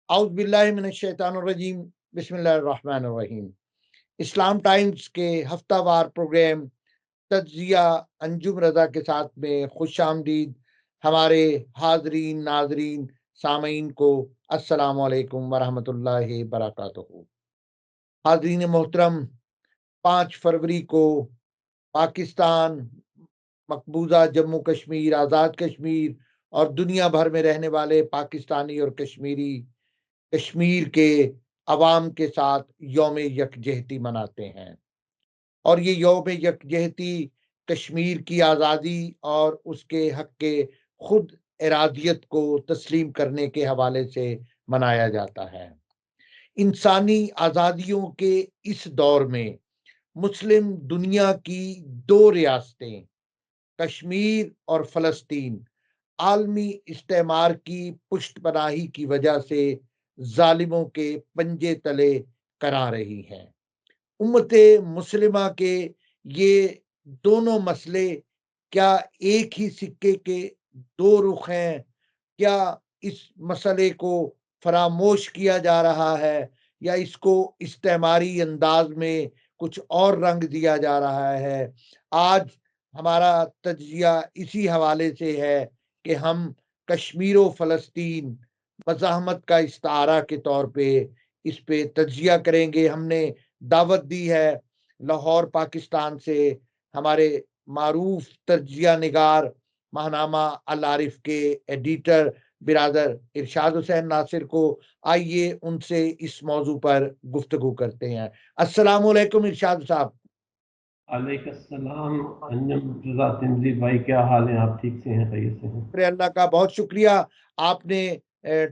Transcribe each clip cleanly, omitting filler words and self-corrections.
اعوذ باللہ من الشیطان الرجیم، بسم اللہ الرحمن الرحیم۔ اسلام ٹائمز کے ہفتہ وار پروگرام تجزیہ انجم رضا کے ساتھ میں خوش آمدید ہمارے حاضرین، ناظرین، سامعین کو السلام علیکم ورحمۃ اللہ وبرکاتہ۔ حاضرین محترم، 5 فروری کو پاکستان، مقبوضہ جموں کشمیر، آزاد کشمیر اور دنیا بھر میں رہنے والے پاکستانی اور کشمیر کے عوام کے ساتھ یوم یکجہتی مناتے ہیں، اور یہ یوم یکجہتی کشمیر کی آزادی اور اس کے حق کے خود ارادیت کو تسلیم کرنے کے حوالے سے منایا جاتا ہے۔ انسانی آزادیوں کے اس دور میں مسلم دنیا کی 2 ریاستیں کشمیر اور فلسطین عالمی استعمار کی پشت پناہی کی وجہ سے ظالموں کے پنجے تلے کرا رہی ہیں۔ امت مسلمہ کے یہ دونوں مسئلے کیا ایک ہی سکے کے 2 رخ ہیں؟ کیا اس مسئلے کو فراموش کیا جا رہا ہے یا اس کو استعماری انداز میں کچھ اور رنگ دیا جا رہا ہے؟ آج ہمارا تجزیہ اسی حوالے سے ہے کہ ہم کشمیر و فلسطین مزاحمت کا استعارہ کے طور پہ اس پہ تجزیہ کریں گے۔ ہم نے دعوت دی ہے لاہور پاکستان سے ہمارے معروف تجزیہ نگار ماہنامہ العارف کے ایڈیٹر برادر ارشاد حسین ناصر کو۔ آئیے ان سے اس موضوع پر گفتگو کرتے ہیں۔ السلام علیکم ارشاد صاحب۔ علیکم السلام انجم رضا تنزی بھائی، کیا حال ہیں؟ آپ ٹھیک سے ہیں؟ خیریت سے ہیں؟ اللہ کا بہت شکریہ، آپ نے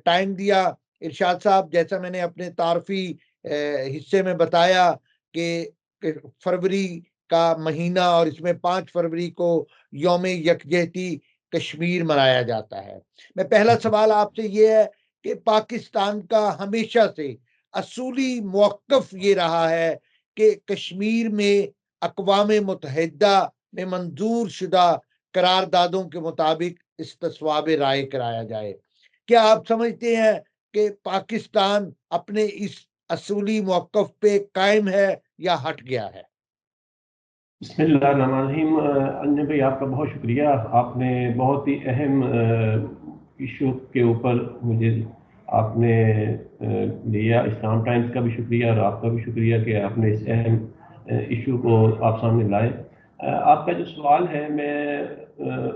ٹائم دیا۔ ارشاد صاحب، جیسا میں نے اپنے تعارفی حصے میں بتایا کہ فروری کا مہینہ اور اس میں 5 فروری کو یوم یکجہتی کشمیر منایا جاتا ہے۔ میں پہلا سوال آپ سے یہ ہے کہ پاکستان کا ہمیشہ سے اصولی موقف یہ رہا ہے کہ کشمیر میں اقوام متحدہ میں منظور شدہ قراردادوں کے مطابق استصواب رائے کرایا جائے۔ کیا آپ سمجھتے ہیں کہ پاکستان اپنے اس اصولی موقف پہ قائم ہے یا ہٹ گیا ہے؟ بسم اللہ الرحمن الرحیم۔ انجم بھائی، آپ کا بہت شکریہ۔ آپ نے بہت ہی اہم ایشو کے اوپر مجھے آپ نے لیا۔ اسلام ٹائمز کا بھی شکریہ اور آپ کا بھی شکریہ کہ آپ نے اس اہم ایشو کو آپ سامنے لائے۔ آپ کا جو سوال ہے، میں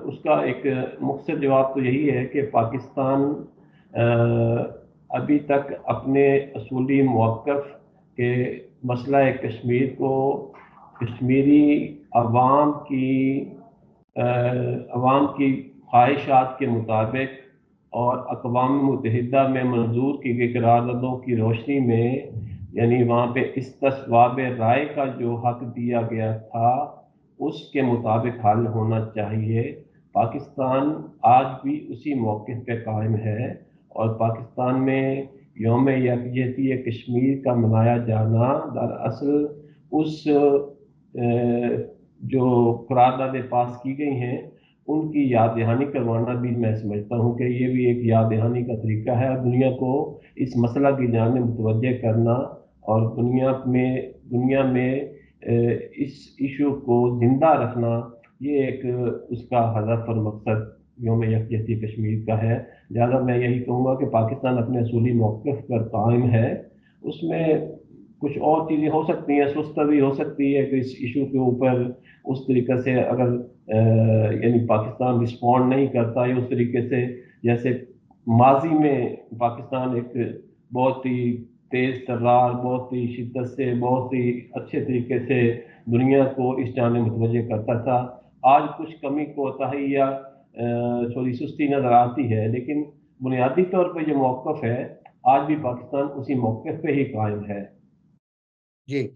اس کا ایک مختصر جواب تو یہی ہے کہ پاکستان ابھی تک اپنے اصولی موقف کے مسئلہ کشمیر کو کشمیری عوام کی خواہشات کے مطابق اور اقوام متحدہ میں منظور کی گئی قراردادوں کی روشنی میں، یعنی وہاں پہ استصواب رائے کا جو حق دیا گیا تھا اس کے مطابق حل ہونا چاہیے۔ پاکستان آج بھی اسی موقف پہ قائم ہے، اور پاکستان میں یوم یکجہتی کشمیر کا منایا جانا دراصل اس جو قراردادیں پاس کی گئی ہیں ان کی یاد دہانی کروانا بھی میں سمجھتا ہوں کہ یہ بھی ایک یاد دہانی کا طریقہ ہے، دنیا کو اس مسئلہ کی جانب متوجہ کرنا اور دنیا میں اس ایشو کو زندہ رکھنا، یہ ایک اس کا ہدف اور مقصد یوم یکجہتی کشمیر کا ہے۔ لہٰذا میں یہی کہوں گا کہ پاکستان اپنے اصولی موقف پر قائم ہے۔ اس میں کچھ اور چیزیں ہو سکتی ہیں، سست بھی ہو سکتی ہے کہ اس ایشو کے اوپر اس طریقے سے اگر یعنی پاکستان رسپونڈ نہیں کرتا ہے اس طریقے سے جیسے ماضی میں پاکستان ایک بہت ہی تیز ترار، بہت ہی شدت سے، بہت ہی اچھے طریقے سے دنیا کو اس جانب متوجہ کرتا تھا۔ آج کچھ کمی کوتاہی یا تھوڑی سستی نظر آتی ہے، لیکن بنیادی طور پہ جو موقف ہے آج بھی پاکستان اسی موقف پہ ہی قائم ہے۔ جی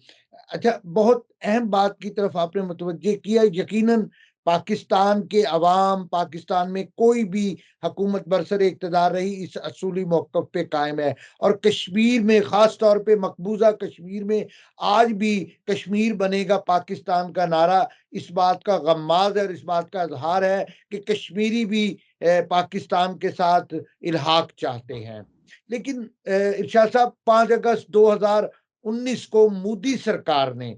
اچھا، بہت اہم بات کی طرف آپ نے متوجہ کیا۔ یقیناً پاکستان کے عوام، پاکستان میں کوئی بھی حکومت برسر اقتدار رہی، اس اصولی موقف پہ قائم ہے، اور کشمیر میں خاص طور پہ مقبوضہ کشمیر میں آج بھی کشمیر بنے گا پاکستان کا نعرہ اس بات کا غماز ہے اور اس بات کا اظہار ہے کہ کشمیری بھی پاکستان کے ساتھ الحاق چاہتے ہیں۔ لیکن ارشاد صاحب 5 اگست 2019 کو مودی سرکار نے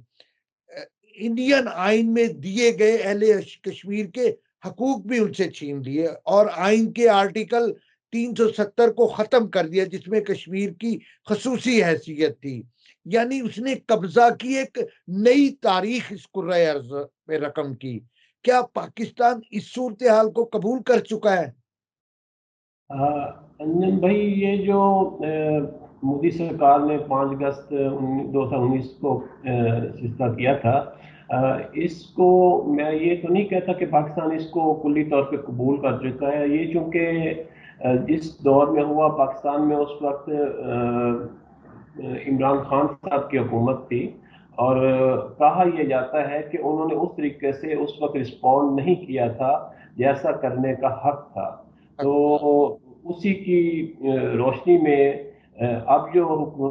انڈین آئین میں دیے گئے اہل کشمیر کے حقوق بھی ان سے چھین لیے اور آئین کے آرٹیکل 370 کو ختم کر دیا جس میں کشمیر کی خصوصی حیثیت تھی. یعنی اس نے قبضہ کی ایک نئی تاریخ اس کرۂ ارض پہ رقم کی. کیا پاکستان اس صورتحال کو قبول کر چکا ہے؟ انجن بھائی، یہ جو مودی سرکار نے 5 اگست 2019 کو سلسلہ کیا تھا، اس کو میں یہ تو نہیں کہتا کہ پاکستان اس کو کلی طور پہ قبول کر چکا ہے. یہ چونکہ جس دور میں ہوا پاکستان میں اس وقت عمران خان صاحب کی حکومت تھی، اور کہا یہ جاتا ہے کہ انہوں نے اس طریقے سے اس وقت رسپونڈ نہیں کیا تھا جیسا کرنے کا حق تھا. تو اسی کی روشنی میں اب جو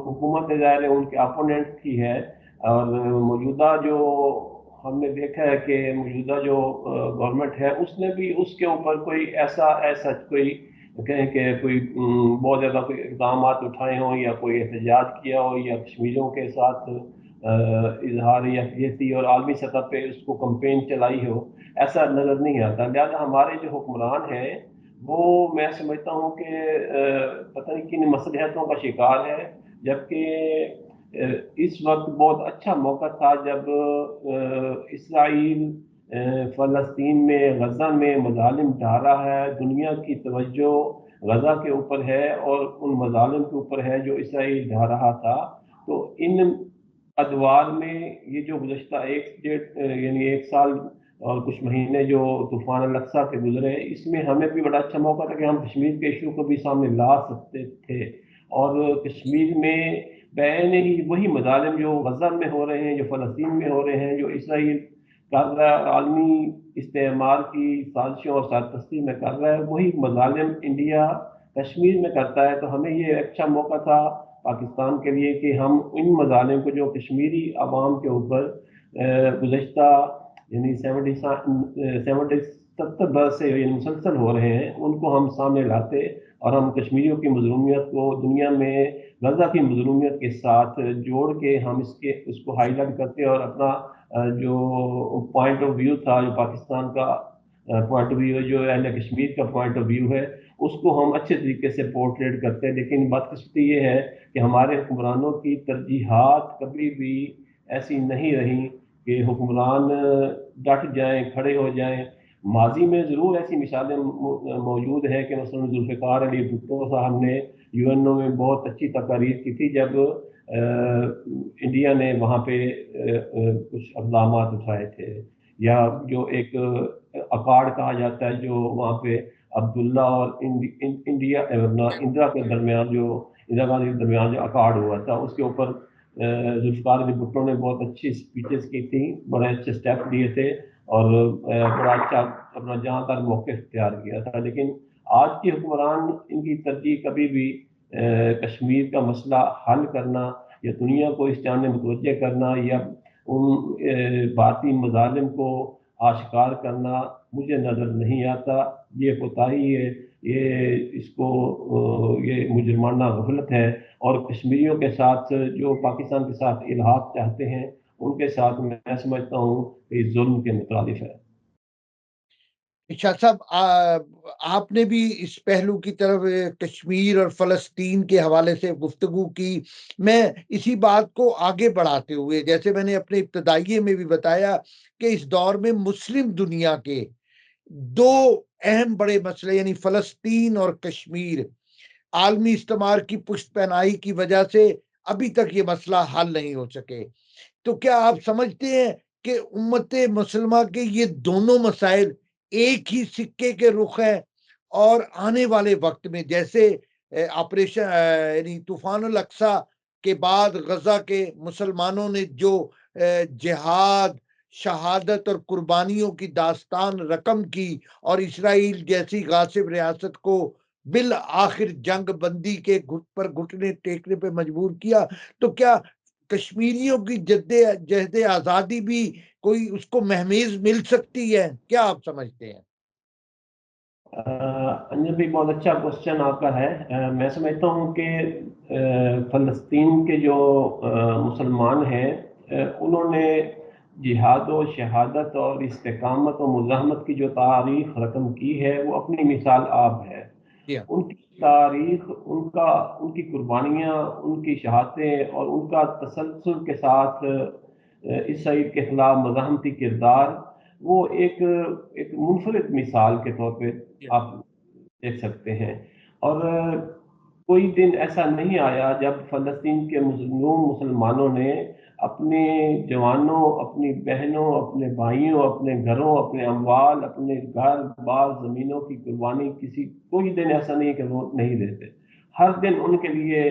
حکومت ظاہر ہے ان کے اپوننٹ کی ہے، اور موجودہ جو ہم نے دیکھا ہے کہ موجودہ جو گورنمنٹ ہے اس نے بھی اس کے اوپر کوئی ایسا کوئی کہیں کہ کوئی بہت زیادہ کوئی اقدامات اٹھائے ہوں یا کوئی احتجاج کیا ہو یا کشمیریوں کے ساتھ اظہار یکجہتی اور عالمی سطح پہ اس کو کمپین چلائی ہو، ایسا نظر نہیں آتا. لہٰذا ہمارے جو حکمران ہیں وہ میں سمجھتا ہوں کہ پتہ نہیں کن مصلحتوں کا شکار ہے، جبکہ اس وقت بہت اچھا موقع تھا جب اسرائیل فلسطین میں غزہ میں مظالم ڈھا رہا ہے، دنیا کی توجہ غزہ کے اوپر ہے اور ان مظالم کے اوپر ہے جو اسرائیل ڈھا رہا تھا. تو ان ادوار میں یہ جو گزشتہ یعنی 1 سال اور کچھ مہینے جو طوفان الاقصی کے گزرے، اس میں ہمیں بھی بڑا اچھا موقع تھا کہ ہم کشمیر کے ایشو کو بھی سامنے لا سکتے تھے، اور کشمیر میں بعین ہی وہی مظالم جو غزہ میں ہو رہے ہیں، جو فلسطین میں ہو رہے ہیں، جو اسرائیل کر رہا ہے، عالمی استعمار کی سازشوں اور سرپرستی میں کر رہا ہے، وہی مظالم انڈیا کشمیر میں کرتا ہے. تو ہمیں یہ اچھا موقع تھا پاکستان کے لیے کہ ہم ان مظالم کو جو کشمیری عوام کے اوپر گزشتہ یعنی 70 برس سے یعنی مسلسل ہو رہے ہیں، ان کو ہم سامنے لاتے اور ہم کشمیریوں کی مظلومیت کو دنیا میں غزہ کی مظلومیت کے ساتھ جوڑ کے ہم اس کو ہائی لائٹ کرتے اور اپنا جو پوائنٹ آف ویو تھا، جو پاکستان کا پوائنٹ آف ویو ہے، جو اہل کشمیر کا پوائنٹ آف ویو ہے، اس کو ہم اچھے طریقے سے پورٹریٹ کرتے ہیں. لیکن بدقسمتی یہ ہے کہ ہمارے حکمرانوں کی ترجیحات کبھی بھی ایسی نہیں رہیں کہ حکمران ڈٹ جائیں، کھڑے ہو جائیں. ماضی میں ضرور ایسی مثالیں موجود ہیں کہ مثلا ذوالفقار علی بھٹو صاحب نے UNO میں بہت اچھی تقاریر کی تھی جب انڈیا نے وہاں پہ کچھ اقدامات اٹھائے تھے، یا جو ایک اکاڑ کہا جاتا ہے جو وہاں پہ عبداللہ اور اندرا کے درمیان اندرا گاندھی کے درمیان جو اکاڑ ہوا تھا، اس کے اوپر ذوالفقار علی بھٹو نے بہت اچھی اسپیچز کی تھیں، بڑے اچھے اسٹیپ لیے تھے اور بڑا اچھا اپنا جہاں تک موقع اختیار کیا تھا. لیکن آج کے حکمران ان کی ترجیح کبھی بھی کشمیر کا مسئلہ حل کرنا یا دنیا کو اس جانب متوجہ کرنا یا ان بھارتی مظالم کو آشکار کرنا مجھے نظر نہیں آتا. یہ کوتاہی ہے، یہ مجرمانہ غفلت ہے، اور کشمیریوں کے ساتھ جو پاکستان کے ساتھ الحاق چاہتے ہیں ان کے ساتھ میں سمجھتا ہوں کہ یہ ظلم کے مترادف ہے. ارشاد صاحب، آپ نے بھی اس پہلو کی طرف کشمیر اور فلسطین کے حوالے سے گفتگو کی. میں اسی بات کو آگے بڑھاتے ہوئے، جیسے میں نے اپنے ابتدائیے میں بھی بتایا کہ اس دور میں مسلم دنیا کے 2 اہم بڑے مسئلے یعنی فلسطین اور کشمیر، عالمی استعمار کی پشت پناہی کی وجہ سے ابھی تک یہ مسئلہ حل نہیں ہو سکے. تو کیا آپ سمجھتے ہیں کہ امت مسلمہ کے یہ دونوں مسائل ایک ہی سکے کے رخ ہیں، اور آنے والے وقت میں جیسے آپریشن یعنی طوفان الاقصی کے بعد غزہ کے مسلمانوں نے جو جہاد، شہادت اور قربانیوں کی داستان رقم کی اور اسرائیل جیسی غاصب ریاست کو بالآخر جنگ بندی کے گھٹ پر گھٹنے ٹیکنے پہ مجبور کیا، تو کیا کشمیریوں کی جہد آزادی بھی کوئی اس کو مہمیز مل سکتی ہے؟ کیا آپ سمجھتے ہیں؟ انجم بھی بہت اچھا کوشچن آپ کا ہے. میں سمجھتا ہوں کہ فلسطین کے جو مسلمان ہیں انہوں نے جہاد و شہادت اور استقامت و مزاحمت کی جو تاریخ رقم کی ہے وہ اپنی مثال آپ ہے. جی ہاں. ان کی تاریخ، ان کی قربانیاں، ان کی شہادتیں اور ان کا تسلسل کے ساتھ اسرائیل کے خلاف مزاحمتی کردار، وہ ایک منفرد مثال کے طور پہ جی ہاں. آپ دیکھ سکتے ہیں. اور کوئی دن ایسا نہیں آیا جب فلسطین کے مظلوم مسلمانوں نے اپنے جوانوں، اپنی بہنوں، اپنے بھائیوں، اپنے گھروں، اپنے اموال، اپنے گھر بار زمینوں کی قربانی کوئی دن ایسا نہیں کہ وہ نہیں دیتے. ہر دن ان کے لیے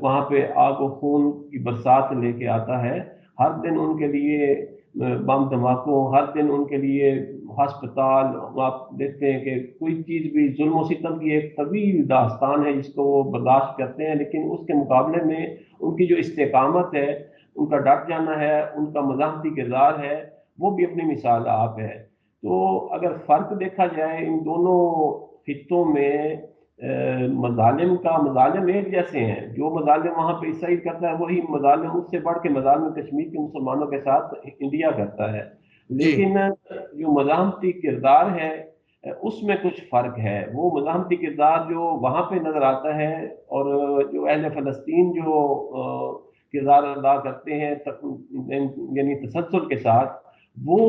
وہاں پہ آگ و خون کی برسات لے کے آتا ہے. ہر دن ان کے لیے بم دھماکوں، ہر دن ان کے لیے ہسپتال. آپ دیکھتے ہیں کہ کوئی چیز بھی ظلم و ستم کی ایک طویل داستان ہے جس کو وہ برداشت کرتے ہیں، لیکن اس کے مقابلے میں ان کی جو استقامت ہے، ان کا ڈٹ جانا ہے، ان کا مزاحمتی کردار ہے، وہ بھی اپنی مثال آپ ہے. تو اگر فرق دیکھا جائے ان دونوں خطوں میں، مظالم ایک جیسے ہیں. جو مظالم وہاں پہ اسرائیل کرتا ہے وہی مظالم، اس سے بڑھ کے مظالم کشمیر کے مسلمانوں کے ساتھ انڈیا کرتا ہے. جی لیکن جو مزاحمتی کردار ہے اس میں کچھ فرق ہے. وہ مزاحمتی کردار جو وہاں پہ نظر آتا ہے اور جو اہل فلسطین جو کردار ادا کرتے ہیں یعنی تسلسل کے ساتھ، وہ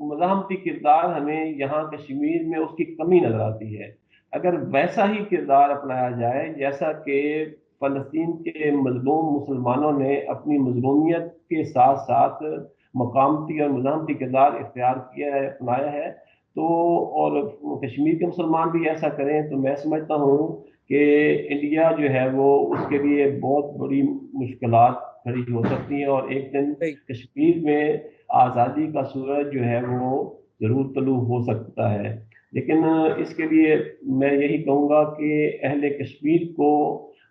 مزاحمتی کردار ہمیں یہاں کشمیر میں اس کی کمی نظر آتی ہے. اگر ویسا ہی کردار اپنایا جائے جیسا کہ فلسطین کے مظلوم مسلمانوں نے اپنی مظلومیت کے ساتھ ساتھ مقامتی اور مزاحمتی کردار اختیار کیا ہے، اپنایا ہے، تو اور کشمیر کے مسلمان بھی ایسا کریں، تو میں سمجھتا ہوں کہ انڈیا جو ہے وہ اس کے لیے بہت بڑی مشکلات کھڑی ہو سکتی ہیں، اور ایک دن صحیح. کشمیر میں آزادی کا سورج جو ہے وہ ضرور طلوع ہو سکتا ہے. لیکن اس کے لیے میں یہی کہوں گا کہ اہل کشمیر کو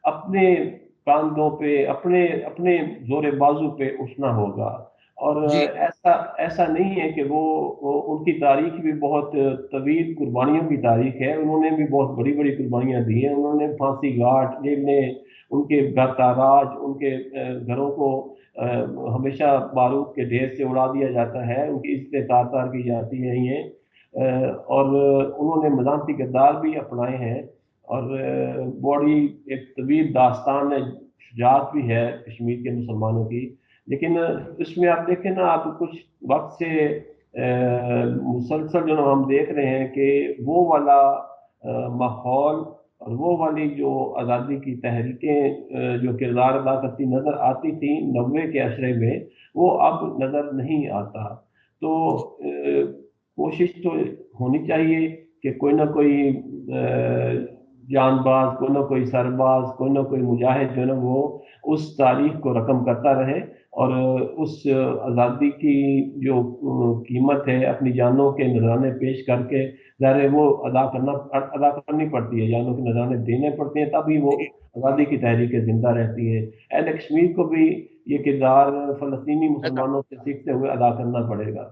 اپنے کاندھوں پہ، اپنے زور بازو پہ اٹھنا ہوگا. اور جی ایسا نہیں ہے کہ وہ ان کی تاریخ بھی بہت طویل قربانیوں کی تاریخ ہے. انہوں نے بھی بہت بڑی بڑی قربانیاں دی ہیں. انہوں نے پھانسی گھاٹ جیلیں، ان کے گھر تاراج، ان کے گھروں کو ہمیشہ بارود کے ڈھیر سے اڑا دیا جاتا ہے، ان کی عزتیں تار تار کی جاتی ہیں. اور انہوں نے مزاحمتی کردار بھی اپنائے ہیں، اور بڑی ایک طویل داستان ہے، شجاعت بھی ہے کشمیر کے مسلمانوں کی. لیکن اس میں آپ دیکھیں نا، آپ کچھ وقت سے مسلسل جو ہم دیکھ رہے ہیں کہ وہ والا ماحول اور وہ والی جو آزادی کی تحریکیں جو کردار ادا کرتی نظر آتی تھیں 90 کے عشرے میں، وہ اب نظر نہیں آتا. تو کوشش تو ہونی چاہیے کہ کوئی نہ کوئی جان باز، کوئی نہ کوئی سرباز، کوئی نہ کوئی مجاہد جو ہے نا وہ اس تاریخ کو رقم کرتا رہے، اور اس آزادی کی جو قیمت ہے اپنی جانوں کے نذرانے پیش کر کے، ظاہر ہے وہ ادا کرنی پڑتی ہے، جانوں کے نذرانے دینے پڑتے ہیں، تبھی وہ آزادی کی تحریکیں زندہ رہتی ہیں. اہل کشمیر کو بھی یہ کردار فلسطینی مسلمانوں سے سیکھتے ہوئے ادا کرنا پڑے گا.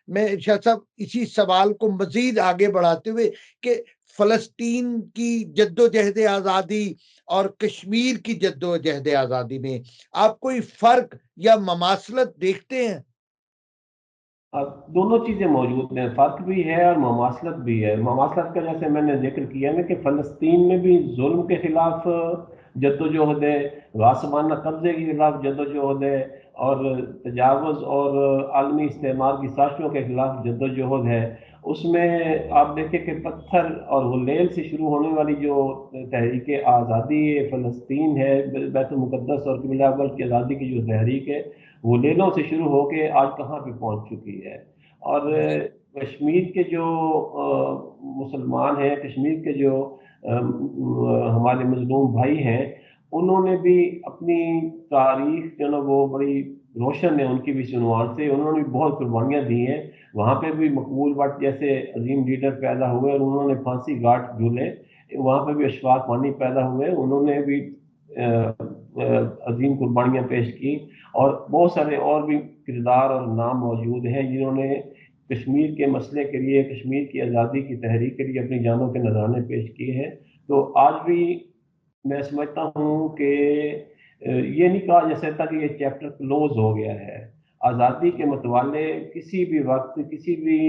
میں شاہ صاحب اسی سوال کو مزید آگے بڑھاتے ہوئے کہ فلسطین کی جد و جہد آزادی اور کشمیر کی جد و جہد آزادی میں آپ کوئی فرق یا مماثلت دیکھتے ہیں؟ اب دونوں چیزیں موجود ہیں، فرق بھی ہے اور مماثلت بھی ہے. مماثلت کا جیسے میں نے ذکر کیا نا کہ فلسطین میں بھی ظلم کے خلاف جدوجہد ہے، غاصبانہ قبضے کے خلاف جدوجہد ہے، اور تجاوز اور عالمی استعمار کی سازشوں کے خلاف جدوجہد ہے. اس میں آپ دیکھیں کہ پتھر اور غلیل سے شروع ہونے والی جو تحریک آزادی فلسطین ہے، بیت المقدس اور قبلہ اول کی آزادی کی جو تحریک ہے، وہ لیلوں سے شروع ہو کے آج کہاں پہ پہنچ چکی ہے. اور جی کشمیر کے جو مسلمان ہیں، کشمیر کے جو ہمارے مظلوم بھائی ہیں، انہوں نے بھی اپنی تاریخ جو نا وہ بڑی روشن ہے ان کی بھی عنوان سے. انہوں نے بہت قربانیاں دی ہیں. وہاں پہ بھی مقبول بٹ جیسے عظیم لیڈر پیدا ہوئے اور انہوں نے پھانسی گھاٹ جھولے. وہاں پہ بھی اشفاق وانی پیدا ہوئے، انہوں نے بھی عظیم قربانیاں پیش کی. اور بہت سارے اور بھی کردار اور نام موجود ہیں جنہوں نے کشمیر کے مسئلے کے لیے، کشمیر کی آزادی کی تحریک کے لیے اپنی جانوں کے نذرانے پیش کیے ہیں. تو آج بھی میں سمجھتا ہوں کہ یہ نہیں کہا جا سکتا کہ یہ چیپٹر کلوز ہو گیا ہے. آزادی کے متوالے کسی بھی وقت کسی بھی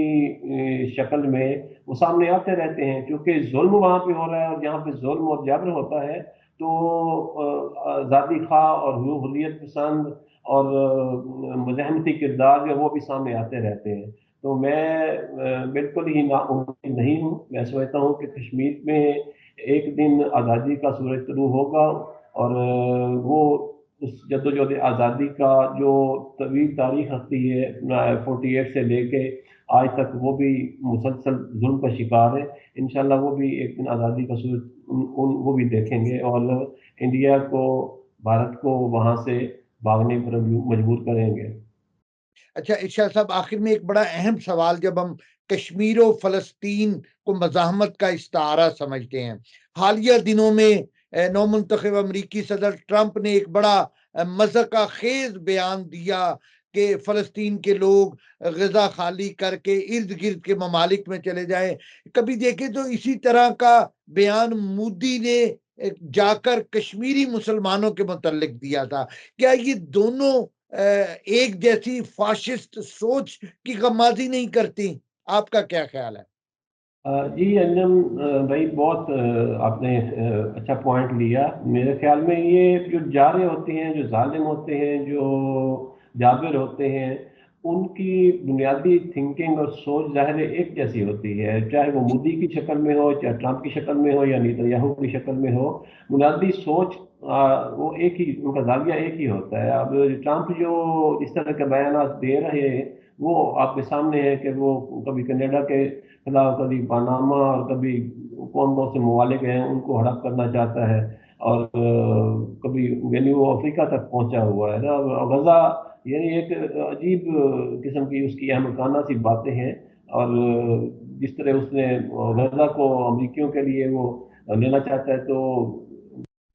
شکل میں وہ سامنے آتے رہتے ہیں، کیونکہ ظلم وہاں پہ ہو رہا ہے، اور جہاں پہ ظلم اور جبر ہوتا ہے تو آزادی خواہ اور حریت پسند اور مزاحمتی کردار جو وہ بھی سامنے آتے رہتے ہیں. تو میں بالکل ہی نا امید نہیں ہوں. میں سمجھتا ہوں کہ کشمیر میں ایک دن آزادی کا سورج طلوع ہوگا، اور وہ اس جدوجہد آزادی کا جو طویل تاریخ رکھتی ہے 48 سے لے کے آج تک، وہ بھی مسلسل ظلم کا شکار ہے. انشاءاللہ وہ بھی ایک دن آزادی کا سورج وہ بھی دیکھیں گے، اور انڈیا کو، بھارت کو وہاں سے بھاگنے پر مجبور کریں گے. اچھا ارشاد صاحب، آخر میں ایک بڑا اہم سوال، جب ہم کشمیر و فلسطین کو مزاحمت کا استعارہ سمجھتے ہیں، حالیہ دنوں میں نو منتخب امریکی صدر ٹرمپ نے ایک بڑا مضحکہ خیز بیان دیا کہ فلسطین کے لوگ غزہ خالی کر کے ارد گرد کے ممالک میں چلے جائیں. کبھی دیکھیں تو اسی طرح کا بیان مودی نے جا کر کشمیری مسلمانوں کے متعلق دیا تھا. کیا یہ دونوں ایک جیسی فاشسٹ سوچ کی غمازی نہیں کرتی؟ آپ کا کیا خیال ہے؟ جی انجم بھائی، بہت آپ نے اچھا پوائنٹ لیا. میرے خیال میں یہ جو جارے ہوتے ہیں، جو ظالم ہوتے ہیں، جو جابر ہوتے ہیں، ان کی بنیادی تھنکنگ اور سوچ ظاہر ایک جیسی ہوتی ہے، چاہے وہ مودی کی شکل میں ہو، چاہے ٹرمپ کی شکل میں ہو، یا نیتن یاہو کی شکل میں ہو. بنیادی سوچ وہ ایک ہی، ان کا زاویہ ایک ہی ہوتا ہے. اب ٹرمپ جو اس طرح کے بیانات دے رہے ہیں، وہ آپ کے سامنے ہے کہ وہ کبھی کینیڈا کے خلاف، کبھی پاناما، اور کبھی کون کون سے ممالک ہیں ان کو ہڑپ کرنا چاہتا ہے، اور کبھی یعنی وہ افریقہ تک پہنچا ہوا ہے نا. غزہ یعنی ایک عجیب قسم کی اس کی احمقانہ سی باتیں ہیں. اور جس طرح اس نے غزہ کو امریکیوں کے لیے وہ لینا چاہتا ہے، تو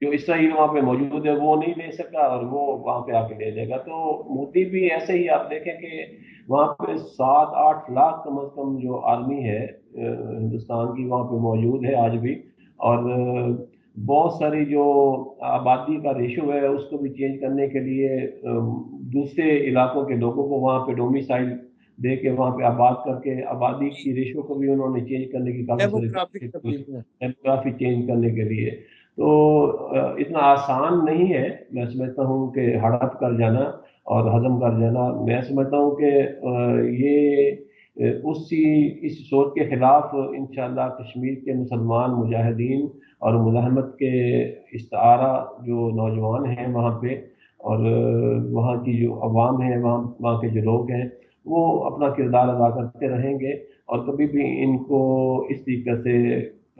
جو اسرائیل وہاں پہ موجود ہے وہ نہیں لے سکا، اور وہ وہاں پہ آ کے لے لے گا. تو مودی بھی ایسے ہی، آپ دیکھیں کہ وہاں پہ 7-8 لاکھ کم از کم جو آرمی ہے ہندوستان کی وہاں پہ موجود ہے آج بھی. اور بہت ساری جو آبادی کا ریشو ہے اس کو بھی چینج کرنے کے لیے دوسرے علاقوں کے لوگوں کو وہاں پہ ڈومیسائل دے کے وہاں پہ آباد کر کے آبادی کی ریشو کو بھی انہوں نے چینج کرنے کی ڈیموگرافک تبدیلی ہے. ڈیموگرافی چینج کرنے کے لیے. تو اتنا آسان نہیں ہے میں سمجھتا ہوں کہ ہڑپ کر جانا اور ہضم کر جانا. میں سمجھتا ہوں کہ یہ اس سوچ کے خلاف انشاءاللہ کشمیر کے مسلمان مجاہدین اور مزاحمت کے استعارہ جو نوجوان ہیں وہاں پہ، اور وہاں کی جو عوام ہے، وہاں کے جو لوگ ہیں، وہ اپنا کردار ادا کرتے رہیں گے. اور کبھی بھی ان کو اس طریقے سے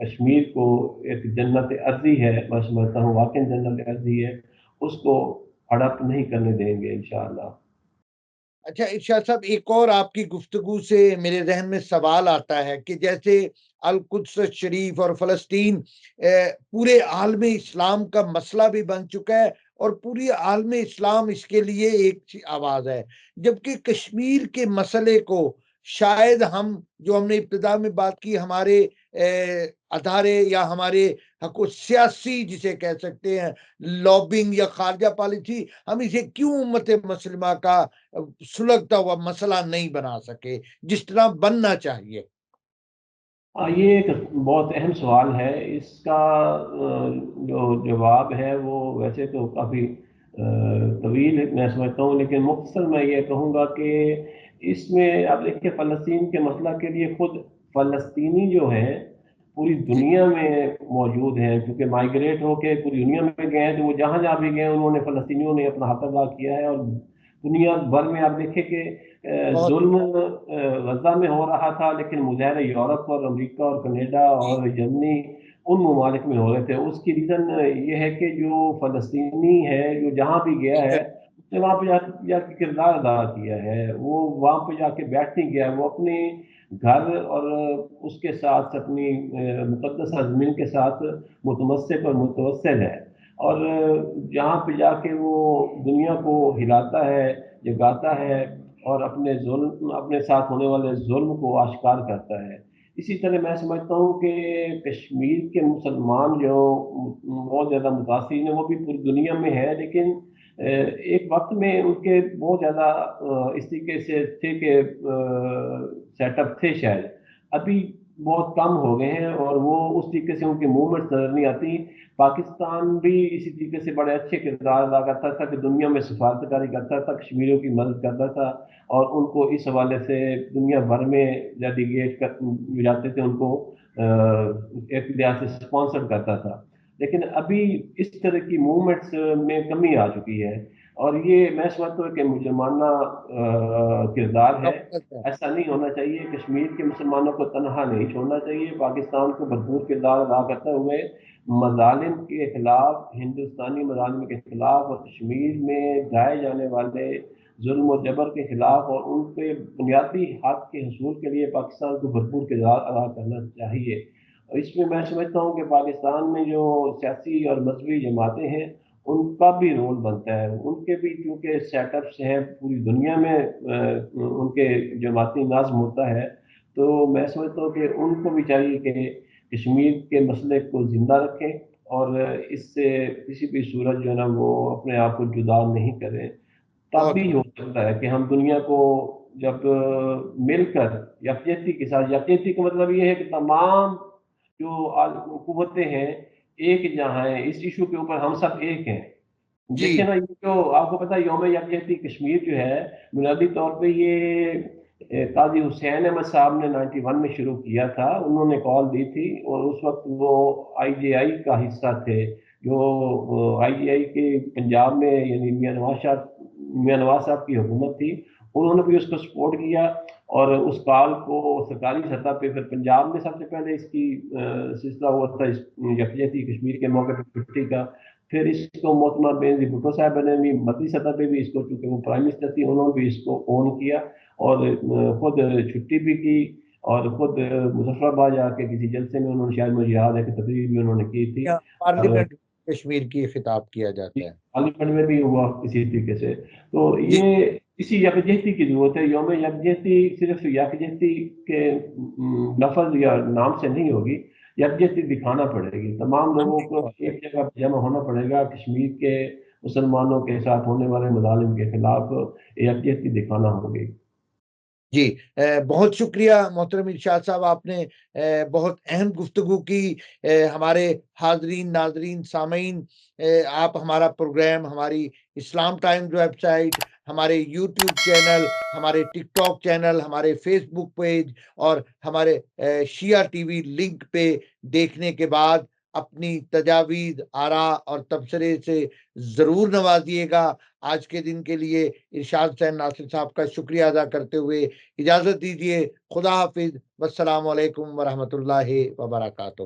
کشمیر کو ایک جنت ارضی ہے، میں سمجھتا ہوں واقعی جنت ارضی ہے، اس کو ہڑپ نہیں کرنے دیں گے انشاءاللہ. اچھا ارشاد صاحب، ایک اور آپ کی گفتگو سے میرے ذہن میں سوال آتا ہے کہ جیسے القدس شریف اور فلسطین پورے عالم اسلام کا مسئلہ بھی بن چکا ہے، اور پوری عالم اسلام اس کے لیے ایک آواز ہے، جبکہ کشمیر کے مسئلے کو شاید جو ہم نے ابتدا میں بات کی، ہمارے ادارے یا ہمارے سیاسی جسے کہہ سکتے ہیں لابنگ یا خارجہ پالیسی، ہم اسے کیوں امت مسلمہ کا سلگتا ہوا مسئلہ نہیں بنا سکے جس طرح بننا چاہیے؟ یہ ایک بہت اہم سوال ہے. اس کا جو جواب ہے وہ ویسے تو کافی طویل میں سمجھتا ہوں، لیکن مختصر میں یہ کہوں گا کہ اس میں آپ دیکھیں فلسطین کے مسئلہ کے لیے خود فلسطینی جو ہیں پوری جی دنیا میں موجود ہیں، کیونکہ مائگریٹ ہو کے پوری دنیا میں گئے ہیں. تو وہ جہاں جہاں بھی گئے انہوں نے، فلسطینیوں نے اپنا حق ادا کیا ہے. اور دنیا بھر میں آپ دیکھیں کہ بہت ظلم غزہ میں ہو رہا تھا، لیکن مظاہرے یورپ اور امریکہ اور کینیڈا اور جرمنی ان ممالک میں ہو رہے تھے. اس کی ریزن یہ ہے کہ جو فلسطینی ہے جو جہاں بھی گیا ہے اس نے وہاں پہ جا کے کردار ادا کیا ہے. وہ وہاں پہ جا کے بیٹھ نہیں گیا، وہ اپنے گھر اور اس کے ساتھ اپنی مقدس زمین کے ساتھ متمسک اور متوسل ہے. اور جہاں پہ جا کے وہ دنیا کو ہلاتا ہے، جگاتا ہے، اور اپنے ساتھ ہونے والے ظلم کو آشکار کرتا ہے۔ اسی طرح میں سمجھتا ہوں کہ کشمیر کے مسلمان جو بہت زیادہ متاثرین ہیں وہ بھی پوری دنیا میں ہے، لیکن ایک وقت میں ان کے بہت زیادہ اس طریقے سے تھے کہ سیٹ اپ تھے شاید، ابھی بہت کم ہو گئے ہیں اور وہ اس طریقے سے ان کی موومنٹ نظر نہیں آتی۔ پاکستان بھی اسی طریقے سے بڑے اچھے کردار ادا کرتا تھا کہ دنیا میں سفارتکاری کرتا تھا، کشمیریوں کی مدد کرتا تھا اور ان کو اس حوالے سے دنیا بھر میں ڈیلیگیٹ جاتے تھے، ان کو ایک لحاظ سے اسپانسر کرتا تھا۔ لیکن ابھی اس طرح کی موومنٹس میں کمی آ چکی ہے اور یہ میں سمجھتا ہوں کہ مجرمانہ کردار ہے۔ ایسا نہیں ہونا چاہیے، کشمیر کے مسلمانوں کو تنہا نہیں چھوڑنا چاہیے، پاکستان کو بھرپور کردار ادا کرتے ہوئے مظالم کے خلاف، ہندوستانی مظالم کے خلاف اور کشمیر میں ڈھائے جانے والے ظلم و جبر کے خلاف اور ان کے بنیادی حق کے حصول کے لیے پاکستان کو بھرپور کردار ادا کرنا چاہیے۔ اور اس میں سمجھتا ہوں کہ پاکستان میں جو سیاسی اور مذہبی جماعتیں ہیں ان کا بھی رول بنتا ہے، ان کے بھی کیونکہ سیٹ اپس ہیں پوری دنیا میں، ان کے جماعتی نظم ہوتا ہے، تو میں سمجھتا ہوں کہ ان کو بھی چاہیے کہ کشمیر کے مسئلے کو زندہ رکھیں اور اس سے کسی بھی صورت جو ہے نا وہ اپنے آپ کو جدا نہیں کریں۔ تب بھی ہو سکتا ہے کہ ہم دنیا کو جب مل کر یکجہتی کے ساتھ، یکجہتی کا مطلب یہ ہے کہ تمام جو قوتیں ہیں ایک جہاں ہیں، اس ایشو کے اوپر ہم سب ایک ہیں۔ دیکھیں نا، یہ جو آپ کو پتا ہے یوم یکجہتی کشمیر جو ہے بنیادی طور پہ یہ قاضی حسین احمد صاحب نے 91 میں شروع کیا تھا، انہوں نے کال دی تھی اور اس وقت وہ آئی جے آئی کا حصہ تھے، جو آئی جے آئی کے پنجاب میں یعنی میاں نواز صاحب کی حکومت تھی، انہوں نے بھی اس کو سپورٹ کیا اور اس کال کو سرکاری سطح پہ پھر پنجاب میں سب سے پہلے اس کی سلسلہ ہوا تھا یکجہتی کشمیر کے موقع پہ چھٹی کا، پھر اس کو محترمہ بینظیر بھٹو صاحبہ نے بھی مدنی سطح پہ بھی اس کو، چونکہ وہ پرائم منسٹر تھی، انہوں نے بھی اس کو اون کیا اور خود چھٹی بھی کی اور خود مظفر آباد جا کے کسی جلسے میں انہوں نے، شاید مجھے یاد ہے کہ تقریر بھی انہوں نے کی تھی، پارلیمنٹ کشمیر کی خطاب کیا جاتا ہے، پارلیمنٹ میں بھی ہوا اسی طریقے سے۔ تو یہ اسی یکجہتی کی ضرورت ہے، یوم یکجہتی صرف یکجہتی کے لفظ یا نام سے نہیں ہوگی، یکجہتی دکھانا پڑے گی، تمام لوگوں کو ایک جگہ جمع ہونا پڑے گا، کشمیر کے مسلمانوں کے ساتھ ہونے والے مظالم کے خلاف یکجہتی دکھانا ہوگی۔ جی بہت شکریہ محترم ارشاد صاحب، آپ نے بہت اہم گفتگو کی۔ ہمارے حاضرین، ناظرین، سامعین، آپ ہمارا پروگرام ہماری اسلام ٹائمز ویب سائٹ، ہمارے یوٹیوب چینل، ہمارے ٹک ٹاک چینل، ہمارے فیس بک پیج اور ہمارے شیعہ ٹی وی لنک پہ دیکھنے کے بعد اپنی تجاویز، آراء اور تبصرے سے ضرور نوازیے گا۔ آج کے دن کے لیے ارشاد حسین ناصر صاحب کا شکریہ ادا کرتے ہوئے اجازت دیجیے۔ خدا حافظ، والسلام علیکم ورحمۃ اللہ وبرکاتہ۔